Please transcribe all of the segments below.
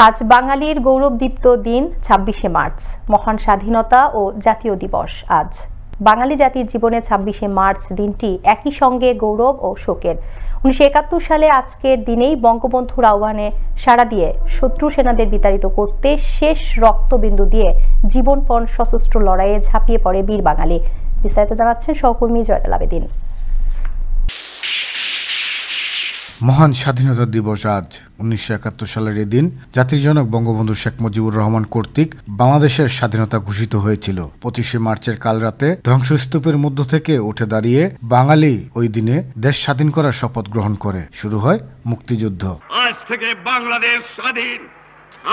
আজ বাঙালির গৌরবদীপ্ত দিন ২৬শে মার্চ, মহান স্বাধীনতা ও জাতীয় দিবস। আজ বাঙালি জাতির জীবনে ২৬শে মার্চ দিনটি একই সঙ্গে গৌরব ও শোকের। ১৯৭১ সালে আজকের দিনেই বঙ্গবন্ধুর আহ্বানে সাড়া দিয়ে শত্রু সেনাদের বিতাড়িত করতে শেষ রক্তবিন্দু দিয়ে জীবনপণ সশস্ত্র লড়াইয়ে ঝাঁপিয়ে পড়ে বীর বাঙালি। বিস্তারিত জানাচ্ছেন সহকর্মী জয়নাল আবেদিন। মহান স্বাধীনতা দিবস আজ ১৯৭১ সালের এই দিন জাতির জনক বঙ্গবন্ধু শেখ মুজিবুর রহমান কর্তৃক বাংলাদেশের স্বাধীনতা ঘোষিত হয়েছিল। ২৫শে মার্চের কাল রাতে ধ্বংসস্তূপের মধ্য থেকে উঠে দাঁড়িয়ে বাঙালি ওই দিনে দেশ স্বাধীন করার শপথ গ্রহণ করে। শুরু হয় মুক্তিযুদ্ধ। আজ থেকে বাংলাদেশ স্বাধীন।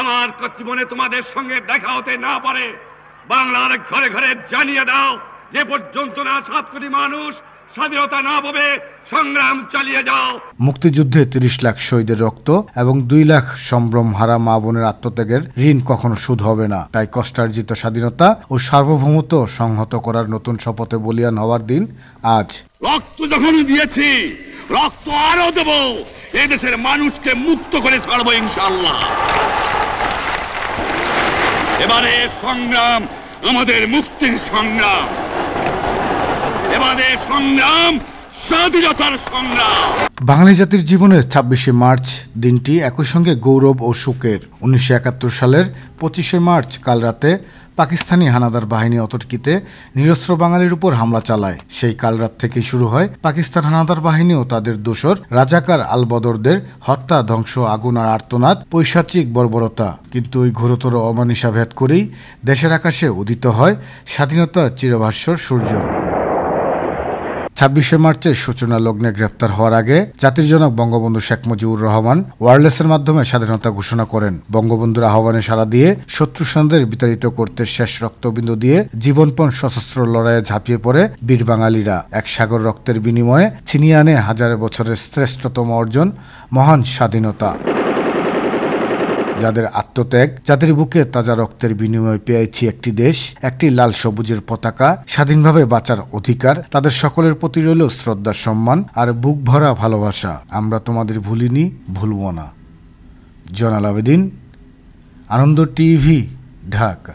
আমার জীবনে তোমাদের সঙ্গে দেখা হতে না পারে, বাংলার ঘরে ঘরে জানিয়ে দাও, যে পর্যন্ত না ৭ কোটি মানুষ স্বাধীনতা না পাবে সংগ্রাম চালিয়ে যাও। মুক্তিযুদ্ধে ৩০ লাখ শহীদের রক্ত এবং ২ লাখ সম্ভ্রম হারা মা বোনের আত্মত্যাগের ঋণ কখনো শোধ হবে না। তাই কষ্টার্জিত স্বাধীনতা ও সার্বভৌমত্ব সংহত করার নতুন শপথে বলিয়ান হওয়ার দিন আজ। রক্ত যখন দিয়েছি, রক্ত আরো দেব, এই দেশের মানুষকে মুক্ত করে ছাড়বো ইনশাআল্লাহ। এবারে সংগ্রাম আমাদের মুক্তির সংগ্রাম, এবারে সংগ্রাম স্বাধীনতার সংগ্রাম। বাঙালি জাতির জীবনের ২৬শে মার্চ দিনটি একই সঙ্গে গৌরব ও শোকের। ১৯৭১ সালের ২৫শে মার্চ কাল রাতে পাকিস্তানি হানাদার বাহিনী অতর্কিতে নিরস্ত্র বাঙালির উপর হামলা চালায়। সেই কাল রাত থেকেই শুরু হয় পাকিস্তান হানাদার বাহিনী ও তাদের দোসর রাজাকার আল বদরদের হত্যা, ধ্বংস, আগুন আর আর্তনাদ, পৈশাচিক বর্বরতা। কিন্তু ওই ঘোরতর অমানিসা ভেদ করেই দেশের আকাশে উদিত হয় স্বাধীনতার চিরভাস্বর সূর্য। ২৬শে মার্চের সূচনা লগ্নে গ্রেপ্তার হওয়ার আগে জাতির জনক বঙ্গবন্ধু শেখ মুজিবুর রহমান ওয়্যারলেসের মাধ্যমে স্বাধীনতা ঘোষণা করেন। বঙ্গবন্ধুর আহ্বানে সাড়া দিয়ে শত্রু সেনাদের বিতাড়িত করতে শেষ রক্তবিন্দু দিয়ে জীবনপণ সশস্ত্র লড়াইয়ে ঝাঁপিয়ে পড়ে বীর বাঙালিরা। এক সাগর রক্তের বিনিময়ে ছিনিয়ে আনে হাজার বছরের শ্রেষ্ঠতম অর্জন, মহান স্বাধীনতা। যাদের আত্মত্যাগ, যাদের বুকে তাজা রক্তের বিনিময়ে পেয়েছি একটি দেশ, একটি লাল সবুজের পতাকা, স্বাধীনভাবে বাঁচার অধিকার, তাদের সকলের প্রতি রইল শ্রদ্ধা, সম্মান আর বুক ভরা ভালোবাসা। আমরা তোমাদের ভুলিনি, ভুলব না। জয়নাল আবেদিন, আনন্দ টিভি, ঢাকা।